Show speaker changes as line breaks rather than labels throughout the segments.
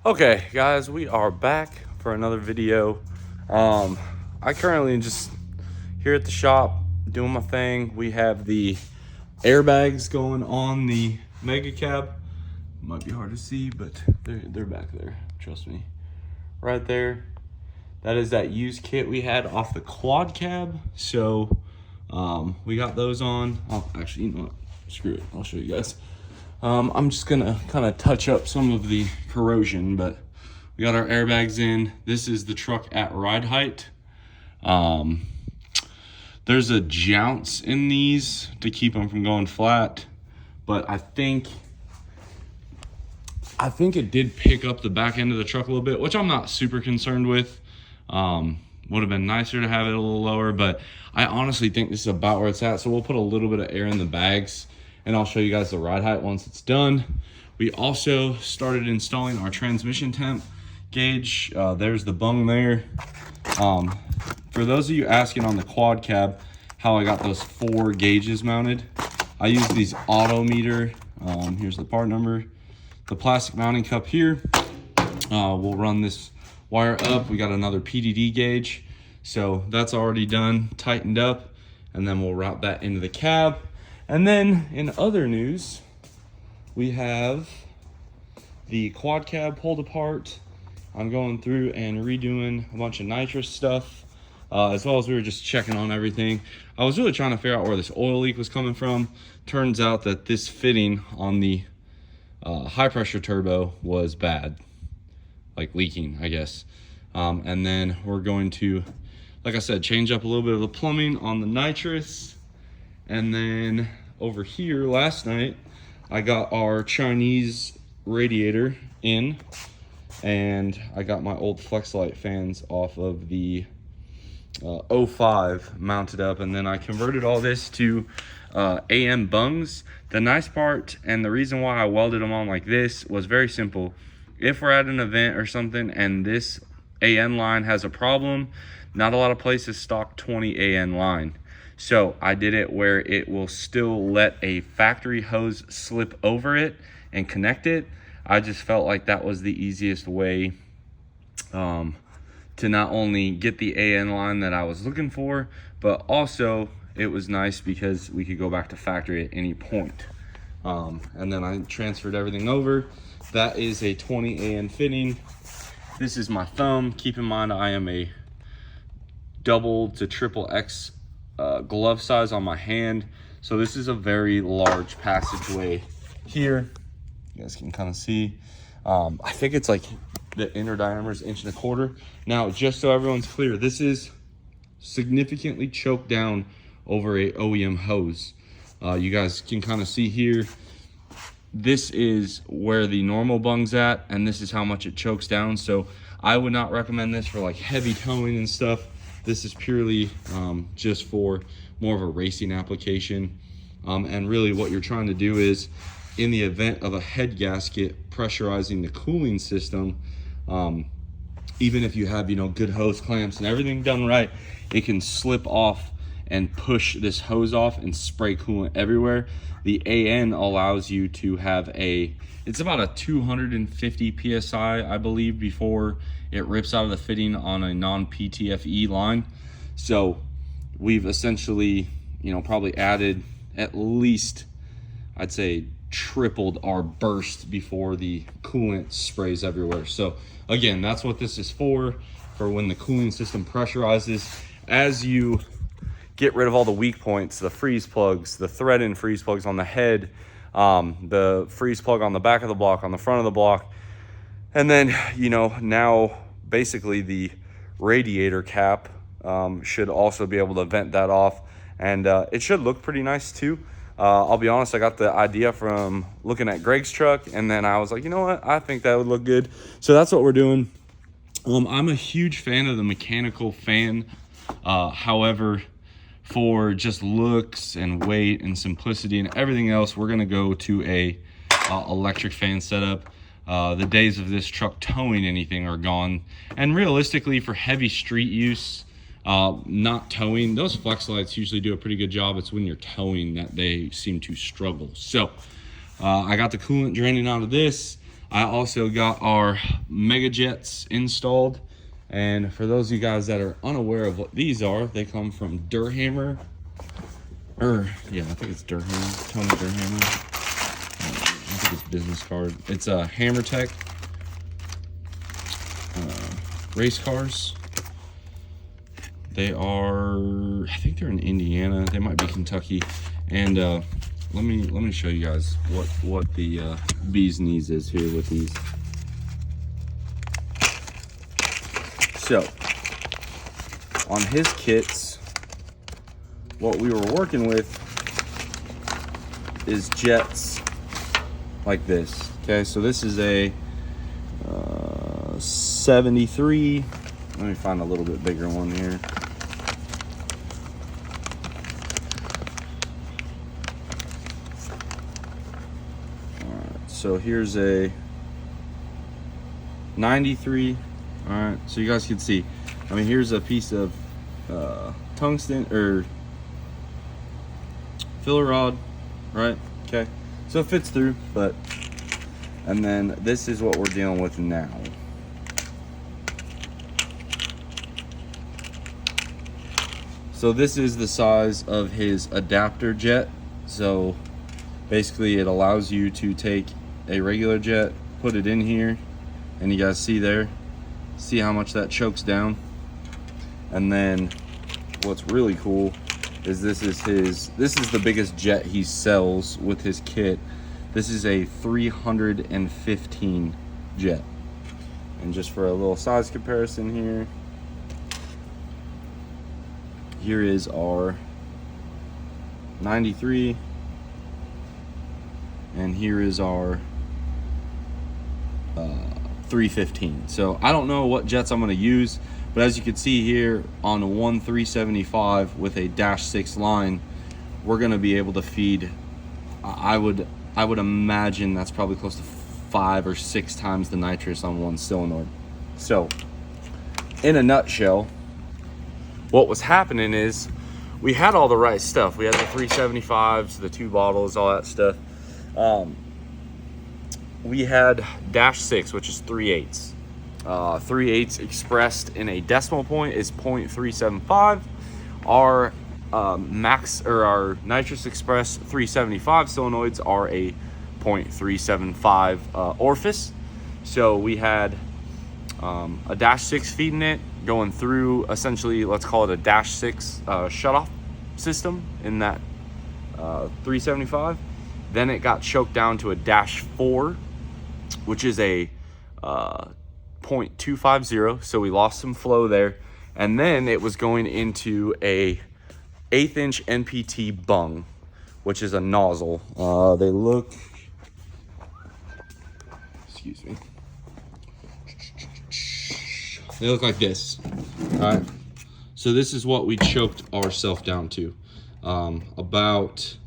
Okay, guys, we are back for another video. I currently just here at the shop doing my thing. We have the airbags going on the Mega Cab. Might be hard to see, but they're back there. Trust me, right there. That is that used kit we had off the Quad Cab. So we got those on. Oh, actually, you know what? Screw it. I'll show you guys. I'm just gonna kind of touch up some of the corrosion, but we got our airbags in. This is the truck at ride height. There's a jounce in these to keep them from going flat, but I think it did pick up the back end of the truck a little bit, which I'm not super concerned with. Would have been nicer to have it a little lower, but I honestly think this is about where it's at. So we'll put a little bit of air in the bags, and I'll show you guys the ride height once it's done. We also started installing our transmission temp gauge. There's the bung there. For those of you asking on the Quad Cab how I got those 4 gauges mounted, I use these Autometer. Here's the part number. The plastic mounting cup here. We'll run this wire up. We got another PDD gauge. So that's already done, tightened up, and then we'll route that into the cab. And then in other news, we have the Quad Cab pulled apart. I'm going through and redoing a bunch of nitrous stuff, as well as we were just checking on everything. I was really trying to figure out where this oil leak was coming from. Turns out that this fitting on the high pressure turbo was bad, like leaking, I guess. And then we're going to, like I said, change up a little bit of the plumbing on the nitrous. And then over here last night, I got our Chinese radiator in, and I got my old Flexlight fans off of the 05 mounted up, and then I converted all this to AM bungs. The nice part and the reason why I welded them on like this was very simple. If we're at an event or something and this AN line has a problem, not a lot of places stock 20 AN line. So I did it where it will still let a factory hose slip over it and connect it. I just felt like that was the easiest way to not only get the AN line that I was looking for, but also it was nice because we could go back to factory at any point. And then I transferred everything over. That is a 20 AN fitting. This is my thumb. Keep in mind I am a double to triple X glove size on my hand, so this is a very large passageway here. You guys can kind of see. I think it's like the inner diameter is 1.25 inches. Now, just so everyone's clear, this is significantly choked down over a OEM hose. You guys can kind of see here. This is where the normal bung's at, and this is how much it chokes down. So I would not recommend this for like heavy towing and stuff. This is purely just for more of a racing application. And really what you're trying to do is, in the event of a head gasket pressurizing the cooling system, even if you have, good hose clamps and everything done right, it can slip off and push this hose off and spray coolant everywhere. The AN allows you to have it's about a 250 PSI, I believe, before it rips out of the fitting on a non-PTFE line. So we've essentially, probably added at least, I'd say, tripled our burst before the coolant sprays everywhere. So again, that's what this is for when the cooling system pressurizes. As you get rid of all the weak points, the freeze plugs, the thread-in freeze plugs on the head, the freeze plug on the back of the block, on the front of the block, and then, now basically the radiator cap should also be able to vent that off, and it should look pretty nice too. I'll be honest, I got the idea from looking at Greg's truck, and then I was like, you know what, I think that would look good. So that's what we're doing. I'm a huge fan of the mechanical fan. However, for just looks and weight and simplicity and everything else, we're gonna go to a electric fan setup. The days of this truck towing anything are gone. And realistically, for heavy street use, not towing, those Flexlights usually do a pretty good job. It's when you're towing that they seem to struggle. So I got the coolant draining out of this. I also got our Mega Jets installed. And for those of you guys that are unaware of what these are, they come from Durhammer. Yeah, I think it's Durhammer. Tony Durhammer. I think it's business card. It's a HammerTech race cars. They are, I think they're in Indiana. They might be Kentucky. And let me show you guys what the bee's knees is here with these. So on his kits, what we were working with is jets like this. Okay, so this is a 73. Let me find a little bit bigger one here. So here's a 93. All right, so you guys can see. I mean, here's a piece of tungsten or filler rod, right? Okay, so it fits through, but and then this is what we're dealing with now. So this is the size of his adapter jet. So basically it allows you to take a regular jet, put it in here, and you guys see there, see how much that chokes down. And then what's really cool is this is the biggest jet he sells with his kit. This is a 315 jet. And just for a little size comparison here, here is our 93, and here is our 315. So I don't know what jets I'm going to use, but as you can see here on a 375 with a -6 line, we're going to be able to feed, I would imagine that's probably close to 5 or 6 times the nitrous on one solenoid. So in a nutshell, what was happening is we had all the right stuff. We had the 375s, the 2 bottles, all that stuff. We had -6, which is 3/8. 3/8 expressed in a decimal point is 0.375. Our max, or our nitrous express 375 solenoids are a 0.375 orifice. So we had a -6 feeding it, going through essentially, let's call it a -6 shutoff system in that 375. Then it got choked down to a -4, which is a 0.250. So we lost some flow there. And then it was going into a 1/8 inch NPT bung, which is a nozzle. They look, excuse me. They look like this. All right. So this is what we choked ourselves down to. About,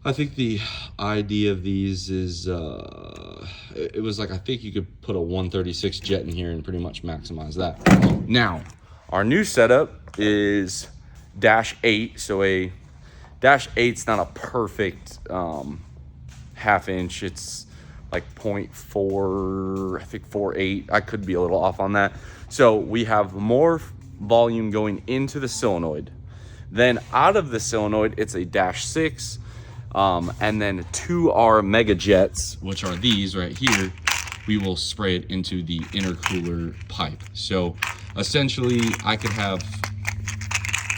I think the idea of these is, it was like, I think you could put a 136 jet in here and pretty much maximize that. Now, our new setup is -8. So a -8's not a perfect 1/2 inch. It's like 0.4, I think 4.8. I could be a little off on that. So we have more volume going into the solenoid. Then out of the solenoid, it's a -6. And then to our Mega Jets, which are these right here, we will spray it into the intercooler pipe. So essentially I could have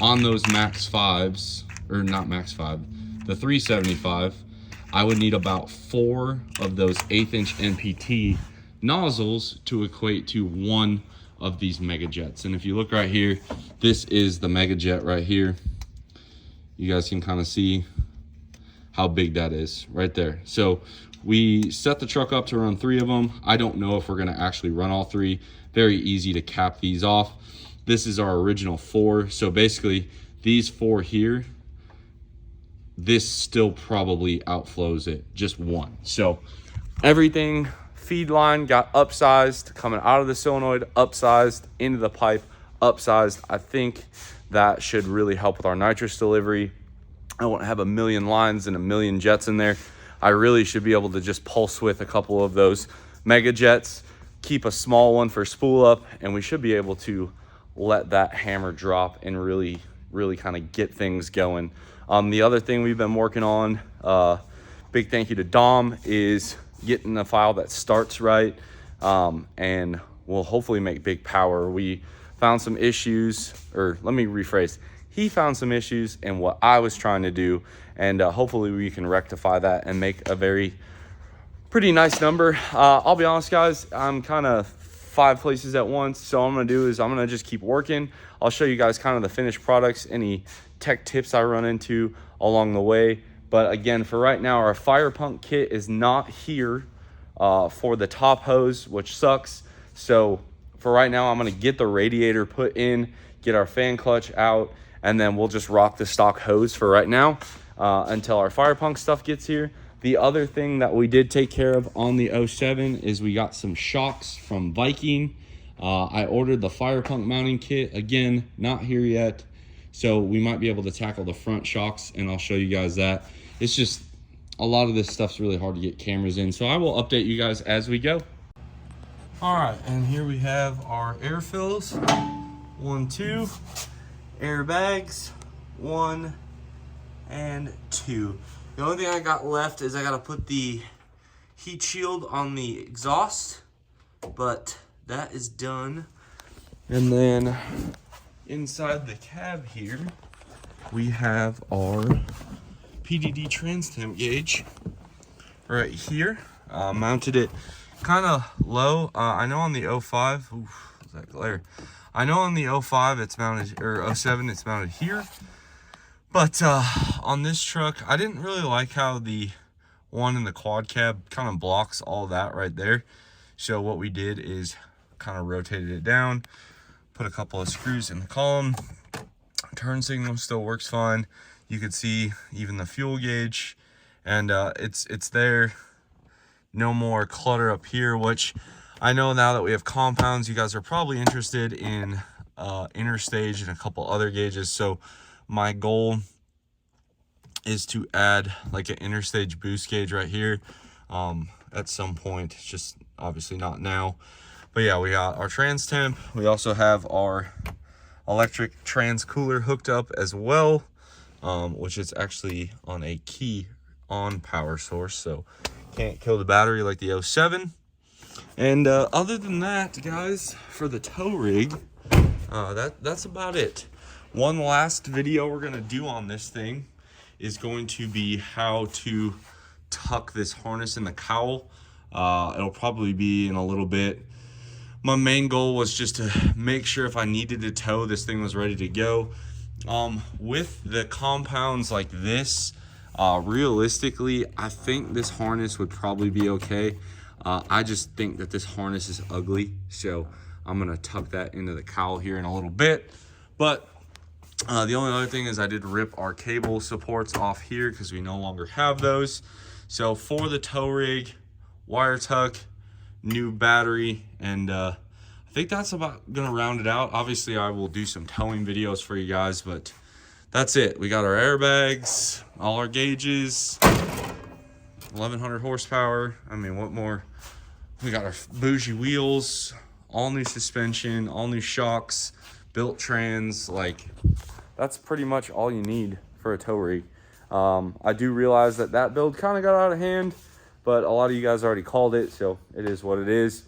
on those Max 5s, or not Max 5, the 375, I would need about 4 of those 1/8 inch NPT nozzles to equate to 1 of these Mega Jets. And if you look right here, this is the Mega Jet right here. You guys can kind of see how big that is right there. So we set the truck up to run 3 of them. I don't know if we're gonna actually run all 3. Very easy to cap these off. This is our original 4. So basically these 4 here, this still probably outflows it, just 1. So everything, feed line got upsized, coming out of the solenoid, upsized, into the pipe, upsized. I think that should really help with our nitrous delivery. I won't have a million lines and a million jets in there. I really should be able to just pulse width a couple of those Mega Jets, keep a small one for spool up, and we should be able to let that hammer drop and really kind of get things going. The other thing we've been working on, big thank you to Dom, is getting a file that starts right, and will hopefully make big power. We found some issues, or let me rephrase, he found some issues in what I was trying to do, and hopefully we can rectify that and make a pretty nice number. I'll be honest, guys, I'm kind of 5 places at once, so what I'm gonna do is I'm gonna just keep working. I'll show you guys kind of the finished products, any tech tips I run into along the way. But again, for right now, our fire pump kit is not here for the top hose, which sucks. So for right now, I'm gonna get the radiator put in, get our fan clutch out, and then we'll just rock the stock hose for right now until our fire pump stuff gets here. The other thing that we did take care of on the 07 is we got some shocks from Viking. I ordered the fire pump mounting kit, again, not here yet. So we might be able to tackle the front shocks, and I'll show you guys that. It's just, a lot of this stuff's really hard to get cameras in. So I will update you guys as we go. All right, and here we have our air fills. 1, 2, airbags, 1 and 2. The only thing I got left is I gotta put the heat shield on the exhaust, but that is done. And then inside the cab here, we have our PDD trans temp gauge right here. Mounted it kind of low. I know on the 05, oof, is that glare? I know on the 05 it's mounted, or 07 it's mounted here. But on this truck, I didn't really like how the one in the quad cab kind of blocks all that right there. So what we did is kind of rotated it down, put a couple of screws in the column. Turn signal still works fine. You can see even the fuel gauge, and it's there. No more clutter up here, which I know now that we have compounds, you guys are probably interested in interstage and a couple other gauges. So my goal is to add like an interstage boost gauge right here at some point. It's just obviously not now. But yeah, we got our trans temp. We also have our electric trans cooler hooked up as well, which is actually on a key on power source, so can't kill the battery like the 07. And other than that, guys, for the tow rig, that's about it. One last video we're gonna do on this thing is going to be how to tuck this harness in the cowl. It'll probably be in a little bit. My main goal was just to make sure if I needed to tow, this thing was ready to go. With the compounds like this, realistically, I think this harness would probably be okay. I just think that this harness is ugly, so I'm gonna tuck that into the cowl here in a little bit. But the only other thing is I did rip our cable supports off here because we no longer have those. So for the tow rig, wire tuck, new battery, and I think that's about gonna round it out. Obviously I will do some towing videos for you guys, but that's it. We got our airbags, all our gauges, 1100 horsepower. I mean, what more? We got our bougie wheels, all new suspension, all new shocks, built trans. Like, that's pretty much all you need for a tow rig. I do realize that build kind of got out of hand, but a lot of you guys already called it, so it is what it is.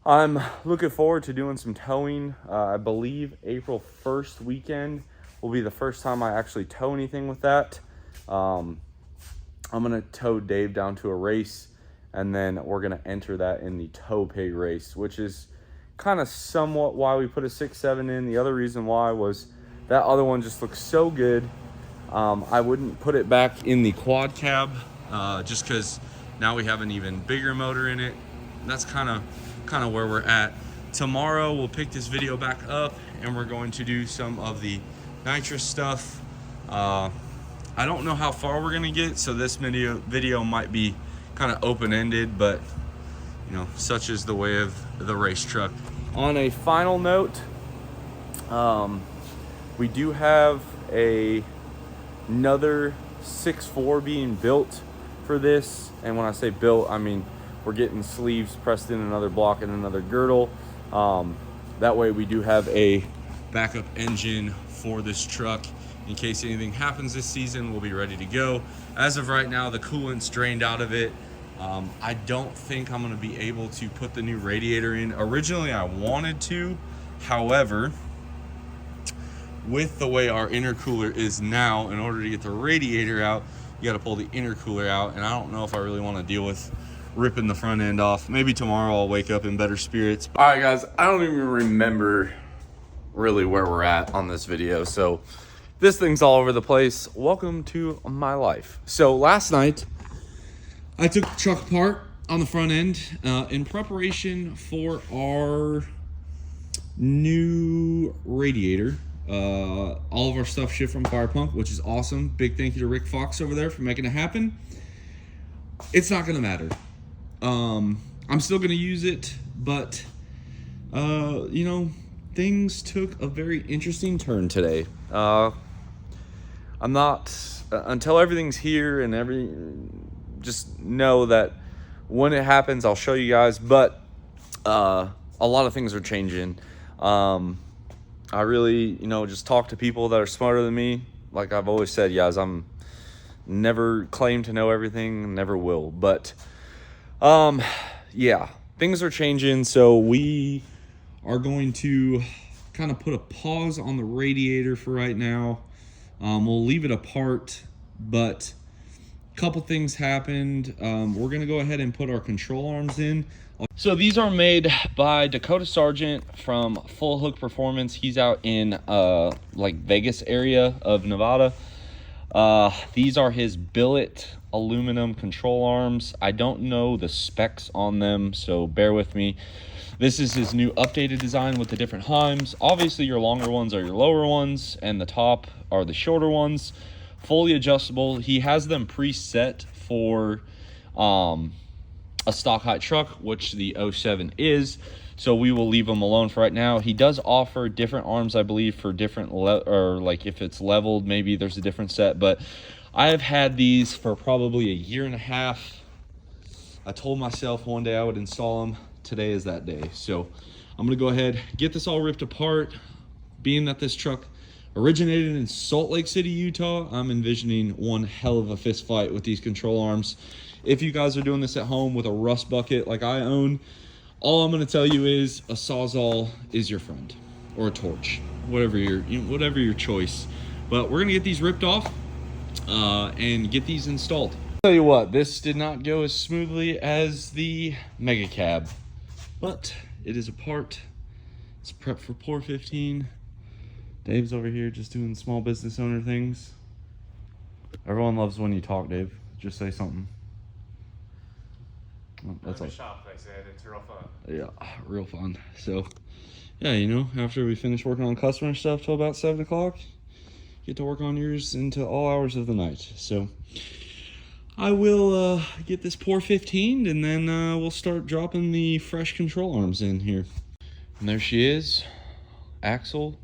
I'm looking forward to doing some towing. I believe April 1st weekend will be the first time I actually tow anything with that. I'm gonna tow Dave down to a race, and then we're gonna enter that in the tow pig race, which is kind of somewhat why we put a 6.7 in. The other reason why was that other one just looks so good. I wouldn't put it back in the quad cab just because now we have an even bigger motor in it. That's kind of where we're at. Tomorrow we'll pick this video back up and we're going to do some of the nitrous stuff. I don't know how far we're gonna get, so this video might be kind of open-ended, but you know, such is the way of the race truck. On a final note, we do have another 6.4 being built for this. And when I say built, I mean we're getting sleeves pressed in another block and another girdle. That way we do have a backup engine for this truck. In case anything happens this season, we'll be ready to go. As of right now, the coolant's drained out of it. I don't think I'm gonna be able to put the new radiator in. Originally, I wanted to. However, with the way our intercooler is now, in order to get the radiator out, you gotta pull the intercooler out. And I don't know if I really wanna deal with ripping the front end off. Maybe tomorrow I'll wake up in better spirits. All right, guys, I don't even remember really where we're at on this video. So this thing's all over the place. Welcome to my life. So last night, I took the truck apart on the front end in preparation for our new radiator. All of our stuff shipped from Fire Punk, which is awesome. Big thank you to Rick Fox over there for making it happen. It's not gonna matter. I'm still gonna use it, but you know, things took a very interesting turn today. I'm not until everything's here and just know that when it happens, I'll show you guys. But a lot of things are changing. I really, you know, just talk to people that are smarter than me. Like I've always said, guys, I'm never claim to know everything, never will. But yeah, things are changing. So we are going to kind of put a pause on the radiator for right now. We'll leave it apart, but a couple things happened. We're gonna go ahead and put our control arms in. So these are made by Dakota Sargent from Full Hook Performance. He's out in like Vegas area of Nevada. These are his billet aluminum control arms. I don't know the specs on them, so bear with me. This is his new updated design with the different heims. Obviously your longer ones are your lower ones and the top are the shorter ones. Fully adjustable. He has them preset for a stock height truck, which the 07 is. So we will leave them alone for right now. He does offer different arms, I believe, for different, or like if it's leveled, maybe there's a different set. But I have had these for probably a year and a half. I told myself one day I would install them. Today is that day. So I'm gonna go ahead, get this all ripped apart. Being that this truck originated in Salt Lake City, Utah, I'm envisioning one hell of a fist fight with these control arms. If you guys are doing this at home with a rust bucket like I own, all I'm gonna tell you is a Sawzall is your friend, or a torch, whatever your choice. But we're gonna get these ripped off and get these installed. Tell you what, this did not go as smoothly as the Mega Cab, but it is apart. It's prepped for Pour 15. Dave's over here just doing small business owner things. Everyone loves when you talk, Dave. Just say something. Oh, that's all. Shop, I said. It's real fun. Yeah, real fun. So, yeah, you know, after we finish working on customer stuff till about 7 o'clock, get to work on yours into all hours of the night. So I will get this Pour 15 and then we'll start dropping the fresh control arms in here. And there she is. Axle,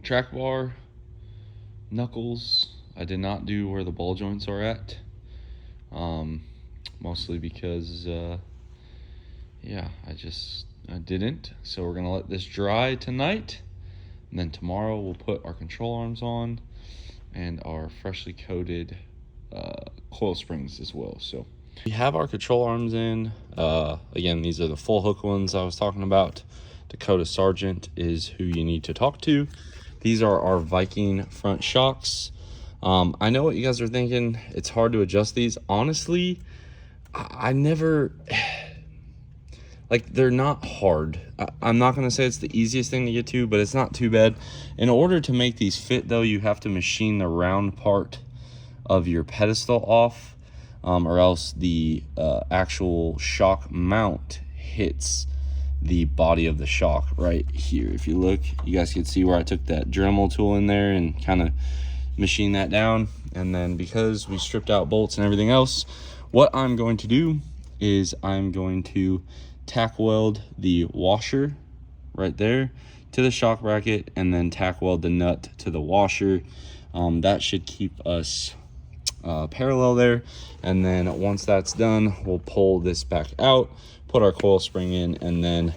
track bar, knuckles. I did not do where the ball joints are at. Mostly because, yeah, I didn't. So we're gonna let this dry tonight. And then tomorrow we'll put our control arms on and our freshly coated coil springs as well. So we have our control arms in. Again, these are the Full Hook ones I was talking about. Dakota Sargent is who you need to talk to. These are our Viking front shocks. I know what you guys are thinking. It's hard to adjust these. Honestly, I never, like, they're not hard. I'm not going to say it's the easiest thing to get to, but it's not too bad. In order to make these fit, though, you have to machine the round part of your pedestal off, or else the actual shock mount hits the body of the shock right here. If you look, you guys can see where I took that Dremel tool in there and kind of machine that down. And then because we stripped out bolts and everything else, what I'm going to do is I'm going to tack weld the washer right there to the shock bracket and then tack weld the nut to the washer. That should keep us parallel there. And then once that's done, we'll pull this back out, put our coil spring in, and then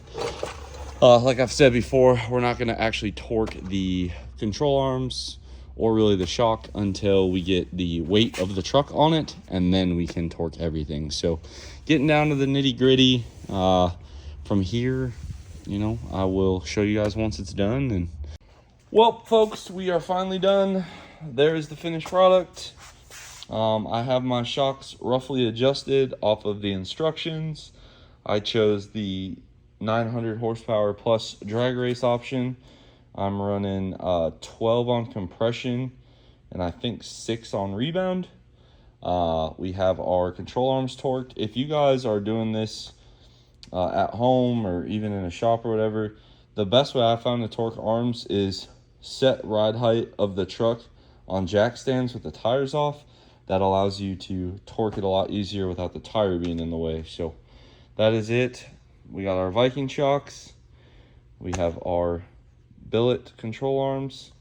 like I've said before, we're not going to actually torque the control arms or really the shock until we get the weight of the truck on it, and then we can torque everything. So getting down to the nitty gritty, from here, you know, I will show you guys once it's done. And well, folks, we are finally done. There's the finished product. I have my shocks roughly adjusted off of the instructions. I chose the 900 horsepower plus drag race option. I'm running 12 on compression and I think 6 on rebound. We have our control arms torqued. If you guys are doing this at home or even in a shop or whatever, the best way I found to torque arms is set ride height of the truck on jack stands with the tires off. That allows you to torque it a lot easier without the tire being in the way. So that is it. We got our Viking shocks. We have our billet control arms.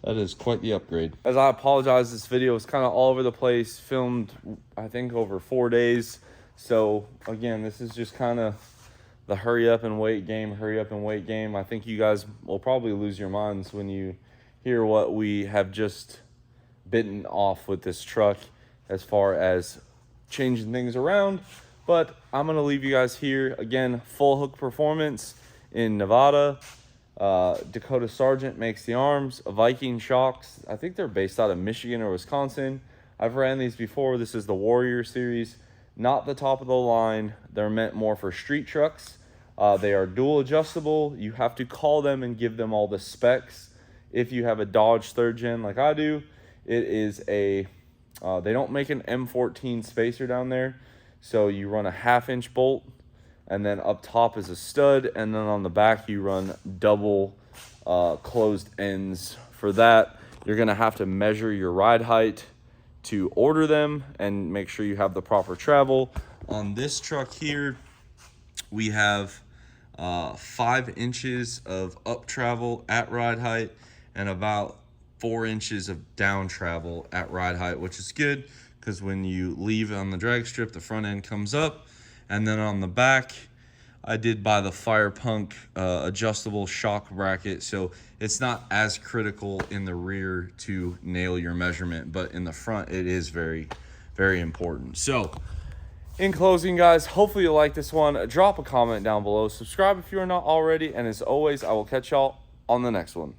That is quite the upgrade. As I apologize, this video is kind of all over the place, filmed I think over 4 days. So again, this is just kind of the hurry up and wait game. I think you guys will probably lose your minds when you hear what we have just bitten off with this truck as far as changing things around. But I'm gonna leave you guys here. Again, Full Hook Performance in Nevada. Dakota Sargent makes the arms. Viking shocks, I think they're based out of Michigan or Wisconsin. I've ran these before. This is the Warrior series, not the top of the line. They're meant more for street trucks. They are dual adjustable. You have to call them and give them all the specs. If you have a Dodge 3rd gen like I do, it is a, they don't make an M14 spacer down there. So you run a 1/2 inch bolt, and then up top is a stud, and then on the back you run double closed ends. For that, you're gonna have to measure your ride height to order them and make sure you have the proper travel. On this truck here, we have 5 inches of up travel at ride height and about 4 inches of down travel at ride height, which is good because when you leave on the drag strip, the front end comes up. And then on the back, I did buy the Firepunk adjustable shock bracket, so it's not as critical in the rear to nail your measurement, but in the front it is very, very important. So in closing, guys, hopefully you like this one. Drop a comment down below, subscribe if you are not already, and as always, I will catch y'all on the next one.